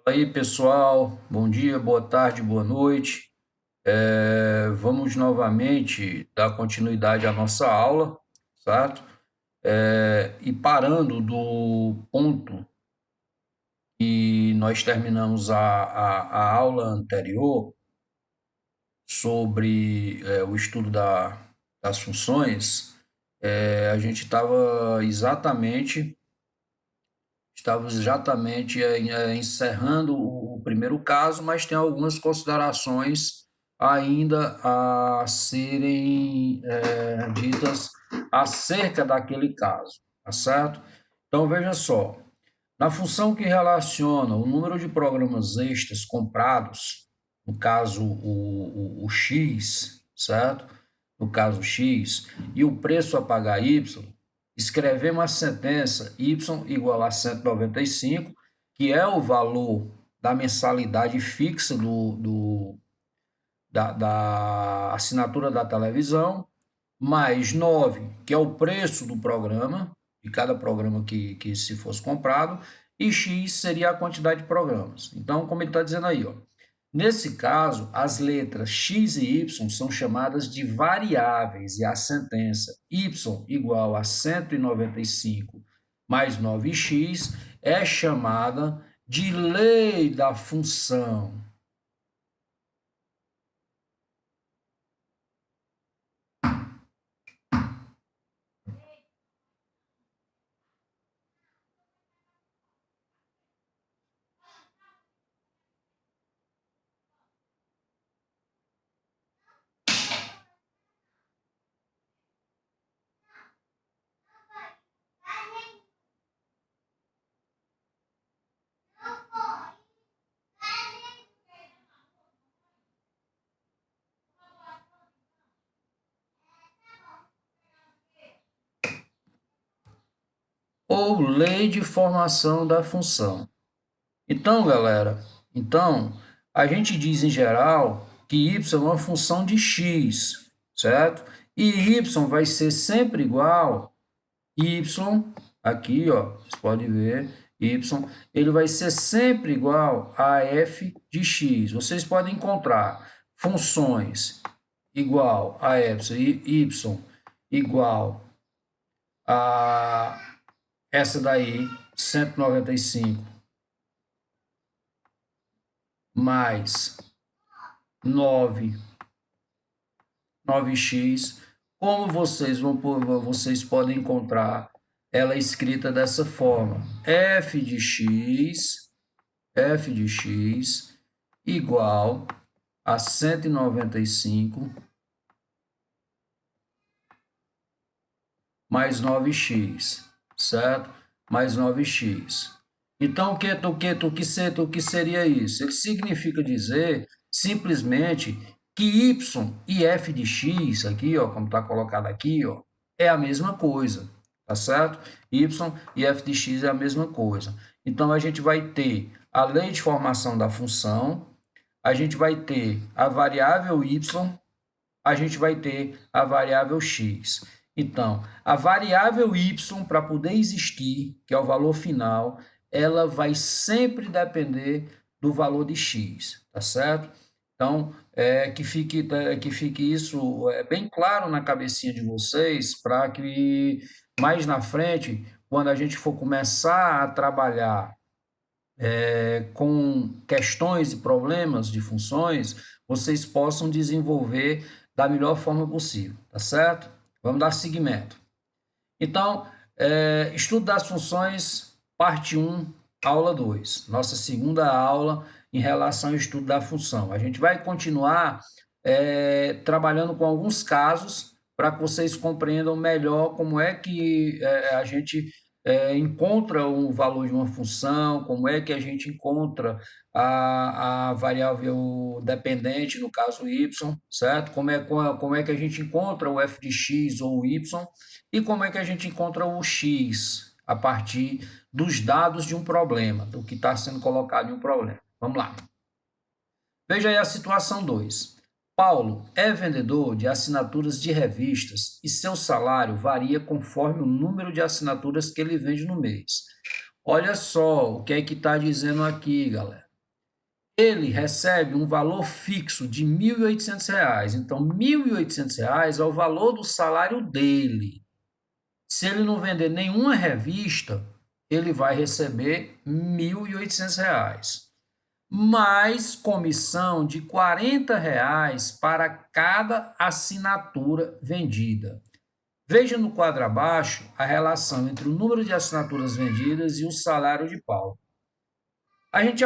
Fala aí, pessoal. Bom dia, boa tarde, boa noite. Vamos novamente dar continuidade à nossa aula, certo? E parando do ponto que nós terminamos a aula anterior sobre o estudo das funções, a gente estava exatamente encerrando o primeiro caso, mas tem algumas considerações ainda a serem ditas acerca daquele caso, tá certo? Então, veja só, na função que relaciona o número de programas extras comprados, no caso o X, certo? No caso X, e o preço a pagar Y, escrevemos a sentença Y igual a 195, que é o valor da mensalidade fixa da assinatura da televisão, mais 9, que é o preço do programa, de cada programa que se fosse comprado, e X seria a quantidade de programas. Então, como ele está dizendo aí, ó, nesse caso, as letras X e Y são chamadas de variáveis e a sentença Y igual a 195 mais 9x é chamada de lei da função. Ou lei de formação da função. Então, galera, a gente diz em geral que y é uma função de x, certo? E y vai ser sempre igual y, aqui, ó, vocês podem ver, y, ele vai ser sempre igual a f de x. Vocês podem encontrar funções igual a y igual a essa daí, 195 mais 9x, como vocês podem encontrar ela escrita dessa forma: f de x igual a 195 mais 9x, certo? Mais 9x. Então, o que seria isso? Ele significa dizer simplesmente que y e f de x, aqui, ó, como está colocado aqui, ó, é a mesma coisa, tá certo? Y e f de x é a mesma coisa. Então, a gente vai ter a lei de formação da função, a gente vai ter a variável y, a gente vai ter a variável x. Então, a variável y, para poder existir, que é o valor final, ela vai sempre depender do valor de x, tá certo? Então, que fique isso bem claro na cabecinha de vocês, para que mais na frente, quando a gente for começar a trabalhar com questões e problemas de funções, vocês possam desenvolver da melhor forma possível, tá certo? Vamos dar seguimento. Então, estudo das funções, parte 1, aula 2, nossa segunda aula em relação ao estudo da função. A gente vai continuar trabalhando com alguns casos para que vocês compreendam melhor como é que a gente encontra o valor de uma função, como é que a gente encontra a variável dependente, no caso y, certo? Como é que a gente encontra o f de x ou o y, e como é que a gente encontra o x a partir dos dados de um problema, do que está sendo colocado em um problema. Vamos lá. Veja aí a situação 2. Paulo é vendedor de assinaturas de revistas e seu salário varia conforme o número de assinaturas que ele vende no mês. Olha só o que é que está dizendo aqui, galera. ele recebe um valor fixo de R$ 1.800. Então, R$ 1.800 é o valor do salário dele. Se ele não vender nenhuma revista, ele vai receber R$ 1.800. Mais comissão de R$ 40 para cada assinatura vendida. Veja no quadro abaixo a relação entre o número de assinaturas vendidas e o salário de Paulo. A gente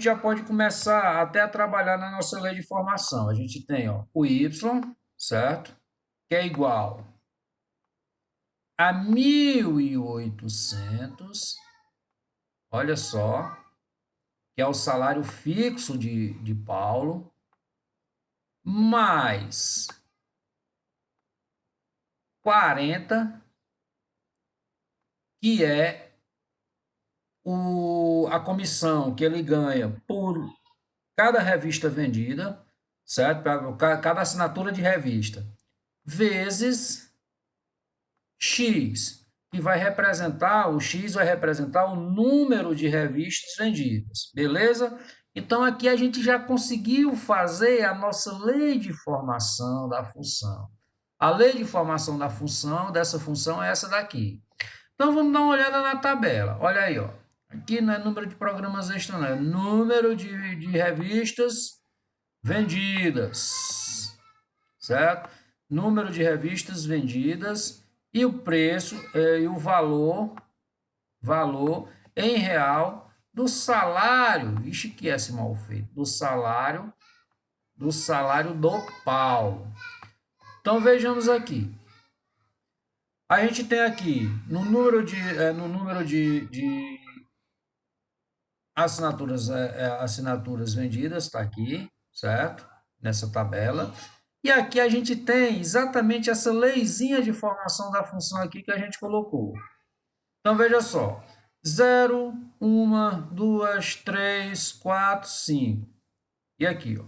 já pode começar até a trabalhar na nossa lei de formação. A gente tem o Y, certo? Que é igual a 1.800, olha só, que é o salário fixo de Paulo, mais 40, que é a comissão que ele ganha por cada revista vendida, certo? Cada assinatura de revista, vezes X, que vai representar, o X vai representar o número de revistas vendidas, beleza? Então, aqui a gente já conseguiu fazer a nossa lei de formação da função. A lei de formação dessa função é essa daqui. Então, vamos dar uma olhada na tabela. Olha aí, ó. Aqui não é número de programas extra, não. É número de revistas vendidas, certo? Número de revistas vendidas e o preço e o valor em real do salário. Vixe, que é esse mal feito. Do salário do Paulo. Então, vejamos aqui. A gente tem aqui, no número de assinaturas vendidas, está aqui, certo? Nessa tabela. E aqui a gente tem exatamente essa leizinha de formação da função aqui que a gente colocou. Então, veja só. 0, 1, 2, 3, 4, 5. E aqui, ó.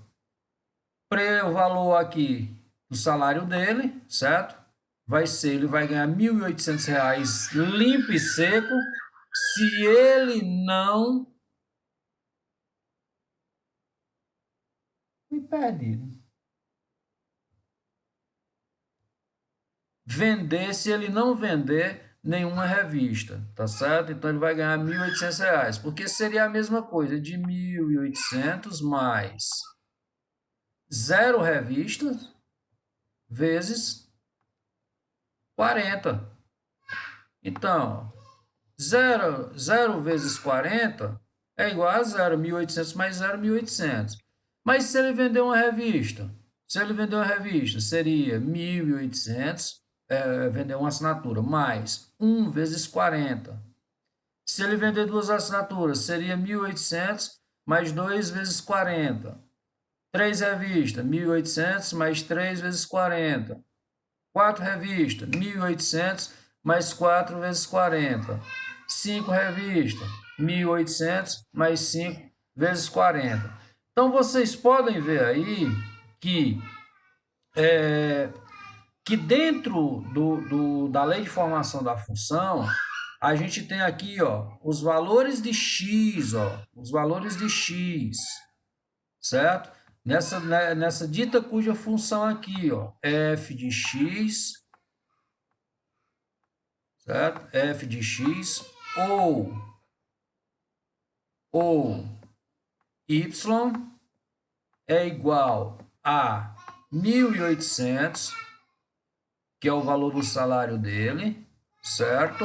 O valor aqui do salário dele, certo? Ele vai ganhar R$ 1.800 limpo e seco se ele não... Me perdi. Se ele não vender nenhuma revista, tá certo? Então ele vai ganhar R$ 1.800, porque seria a mesma coisa, de 1.800 mais 0 revistas vezes 40. Então, 0 vezes 40 é igual a 0, 1.800 mais 0, 1.800. Mas se ele vender uma revista, seria 1.800, vender uma assinatura, mais 1 vezes 40. Se ele vender duas assinaturas, seria 1.800 mais 2 vezes 40. 3 revistas, 1.800 mais 3 vezes 40. 4 revistas, 1.800 mais 4 vezes 40. 5 revistas, 1.800 mais 5 vezes 40. Então, vocês podem ver aí que dentro da lei de formação da função, a gente tem aqui os valores de x, certo? Nessa dita cuja função aqui, f de x, certo? F de x ou y é igual a 1.800, que é o valor do salário dele, certo?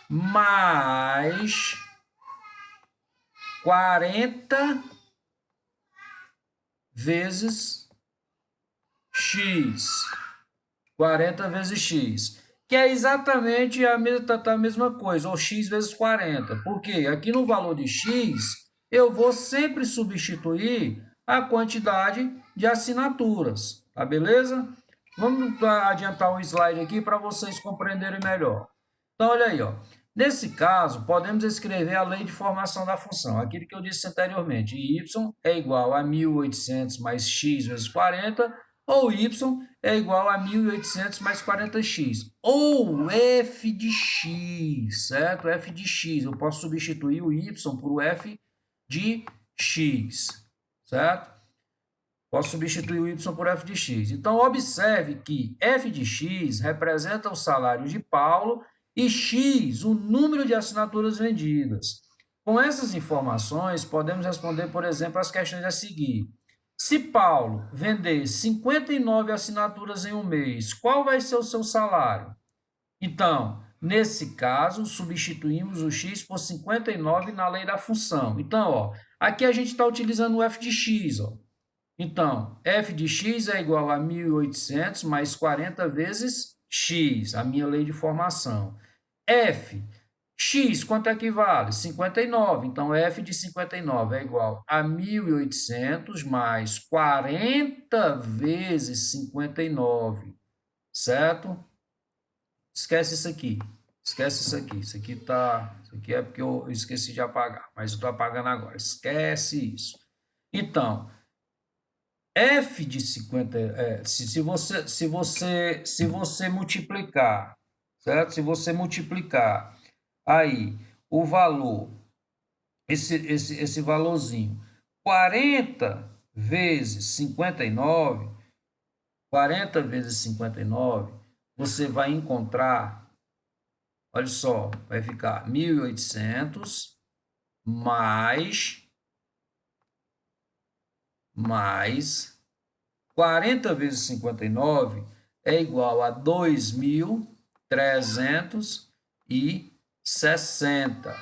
Mais 40 vezes x. 40 vezes x. Que é exatamente a mesma coisa, ou x vezes 40. Porque aqui no valor de x, eu vou sempre substituir a quantidade de assinaturas. Tá beleza? Vamos adiantar um slide aqui para vocês compreenderem melhor. Então, olha aí, ó. Nesse caso, podemos escrever a lei de formação da função, aquilo que eu disse anteriormente. Y é igual a 1.800 mais x vezes 40, ou y é igual a 1.800 mais 40x, ou f de x, certo? F de x, eu posso substituir o y por f de x, certo? Posso substituir o y por f de x. Então, observe que f de x representa o salário de Paulo e x, o número de assinaturas vendidas. Com essas informações, podemos responder, por exemplo, as questões a seguir. Se Paulo vender 59 assinaturas em um mês, qual vai ser o seu salário? Então, nesse caso, substituímos o x por 59 na lei da função. Então, ó, aqui a gente está utilizando o f de x, ó. Então, f de x é igual a 1.800 mais 40 vezes x, a minha lei de formação. F, x, quanto equivale? 59. Então, f de 59 é igual a 1.800 mais 40 vezes 59, certo? Esquece isso aqui. Esquece isso aqui. Isso aqui é porque eu esqueci de apagar, mas eu estou apagando agora. Esquece isso. Então, f de 50, se você multiplicar, certo? Se você multiplicar aí o valor, esse valorzinho, 40 vezes 59, 40 vezes 59, você vai encontrar, olha só, vai ficar 1.800 mais 40 vezes 59 é igual a 2.360,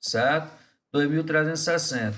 certo? 2.360.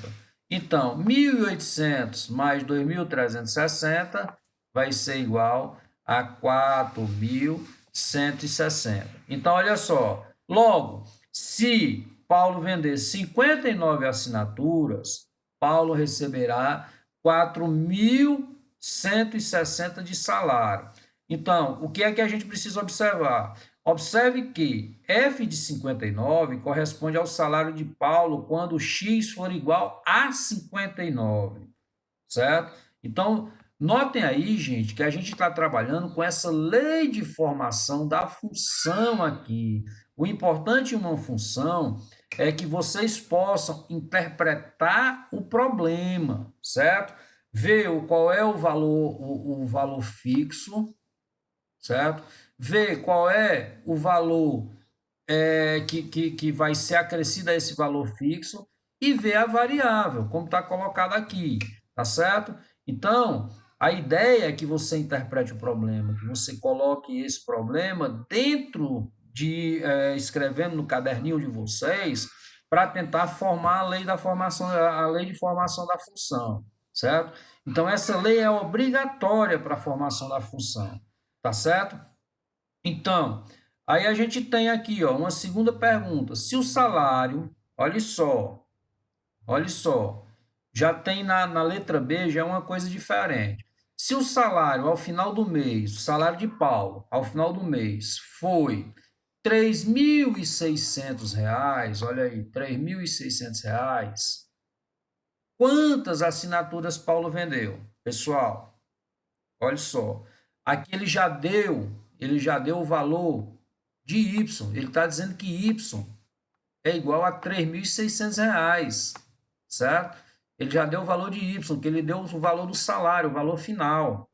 Então, 1.800 mais 2.360 vai ser igual a 4.160. Então, olha só. Logo, se Paulo vender 59 assinaturas, Paulo receberá 4.160 de salário. Então, o que é que a gente precisa observar? Observe que f de 59 corresponde ao salário de Paulo quando x for igual a 59, certo? Então, notem aí, gente, que a gente está trabalhando com essa lei de formação da função aqui. O importante em uma função é que vocês possam interpretar o problema, certo? Ver qual é o valor fixo, certo? Ver qual é o valor que vai ser acrescido a esse valor fixo e ver a variável, como está colocado aqui, tá certo? Então, a ideia é que você interprete o problema, que você coloque esse problema dentro de, escrevendo no caderninho de vocês, para tentar formar a lei da formação, a lei de formação da função, certo? Então, essa lei é obrigatória para a formação da função, tá certo? Então, aí a gente tem aqui, ó, uma segunda pergunta. Se o salário, olha só, já tem na letra B, já é uma coisa diferente. Se o salário ao final do mês, o salário de Paulo, ao final do mês, foi R$ 3.600, olha aí, R$ 3.600, quantas assinaturas Paulo vendeu? Pessoal, olha só, aqui ele já deu o valor de Y. Ele está dizendo que Y é igual a R$ 3.600, certo? Ele já deu o valor de Y, que ele deu o valor do salário, o valor final.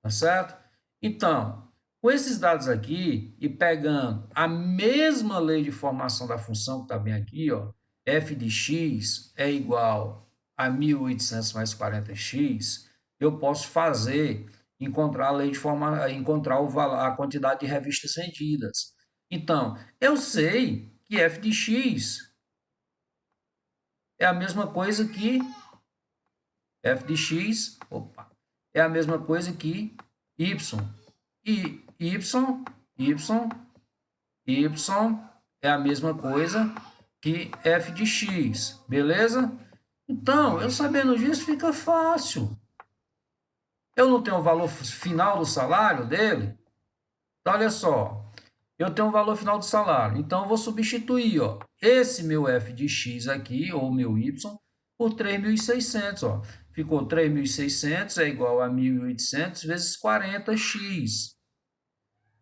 Tá certo? Então, com esses dados aqui e pegando a mesma lei de formação da função que está bem aqui, ó, f de x é igual a 1.800 mais 40x, eu posso encontrar a lei de encontrar a quantidade de revistas vendidas. Então, eu sei que f de x é a mesma coisa que f de x, é a mesma coisa que y. E y é a mesma coisa que f de x, beleza? Então, eu sabendo disso fica fácil. Eu não tenho o valor final do salário dele? Então, olha só, eu tenho o valor final do salário. Então, eu vou substituir, ó, esse meu f de x aqui, ou meu y, por 3.600, ó. Ficou 3.600 é igual a 1.800 vezes 40x.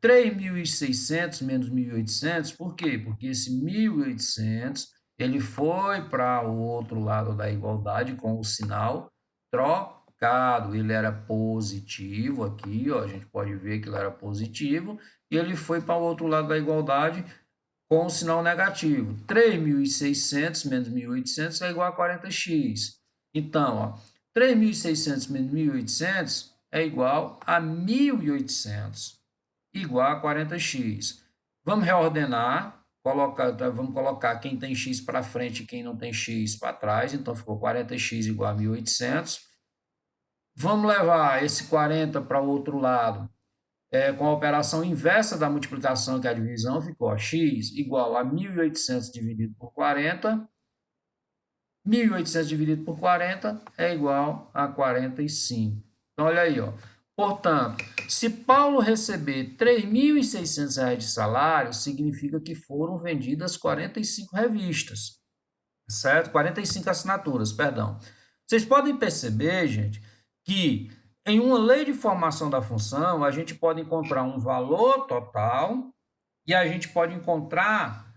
3.600 menos 1.800, por quê? Porque esse 1.800 ele foi para o outro lado da igualdade com o sinal trocado. Ele era positivo aqui, ó, a gente pode ver que ele era positivo, e ele foi para o outro lado da igualdade com o sinal negativo. 3.600 menos 1.800 é igual a 40x. Então, ó, 3.600 menos 1.800 é igual a 1.800, igual a 40x. Vamos reordenar, vamos colocar quem tem x para frente e quem não tem x para trás. Então, ficou 40x igual a 1.800. Vamos levar esse 40 para o outro lado. Com a operação inversa da multiplicação, que é a divisão, ficou x igual a 1.800 dividido por 40. 1.800 dividido por 40 é igual a 45. Então, olha aí, ó. Portanto, se Paulo receber R$ 3.600 de salário, significa que foram vendidas 45 revistas, certo? 45 assinaturas, perdão. Vocês podem perceber, gente, que em uma lei de formação da função, a gente pode encontrar um valor total e a gente pode encontrar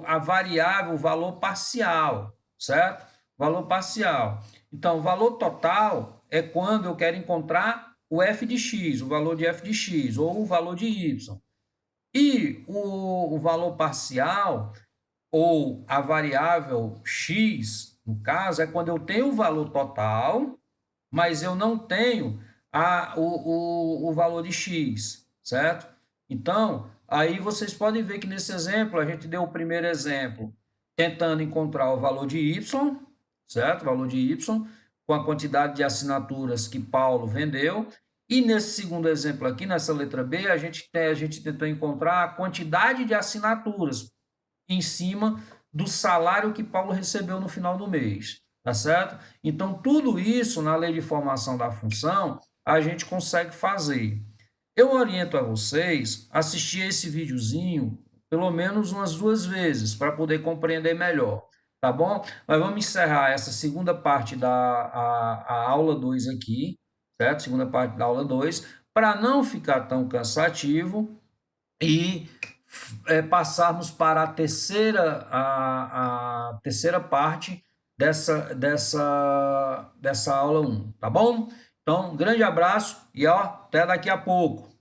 a variável, o valor parcial, certo? Valor parcial. Então, o valor total é quando eu quero encontrar o f de x, o valor de f de x, ou o valor de y. E o valor parcial, ou a variável x, no caso, é quando eu tenho o valor total, mas eu não tenho o valor de x, certo? Então, aí vocês podem ver que nesse exemplo, a gente deu o primeiro exemplo tentando encontrar o valor de y, certo? O valor de y, com a quantidade de assinaturas que Paulo vendeu. E nesse segundo exemplo aqui, nessa letra B, a gente tentou encontrar a quantidade de assinaturas em cima do salário que Paulo recebeu no final do mês, tá certo? Então, tudo isso na lei de formação da função, a gente consegue fazer. Eu oriento a vocês a assistir esse videozinho pelo menos umas 2 vezes para poder compreender melhor, tá bom? Mas vamos encerrar essa segunda parte da aula 2 aqui, certo? Segunda parte da aula 2, para não ficar tão cansativo e passarmos para a terceira parte dessa aula 1, tá bom? Então, um grande abraço e ó, até daqui a pouco.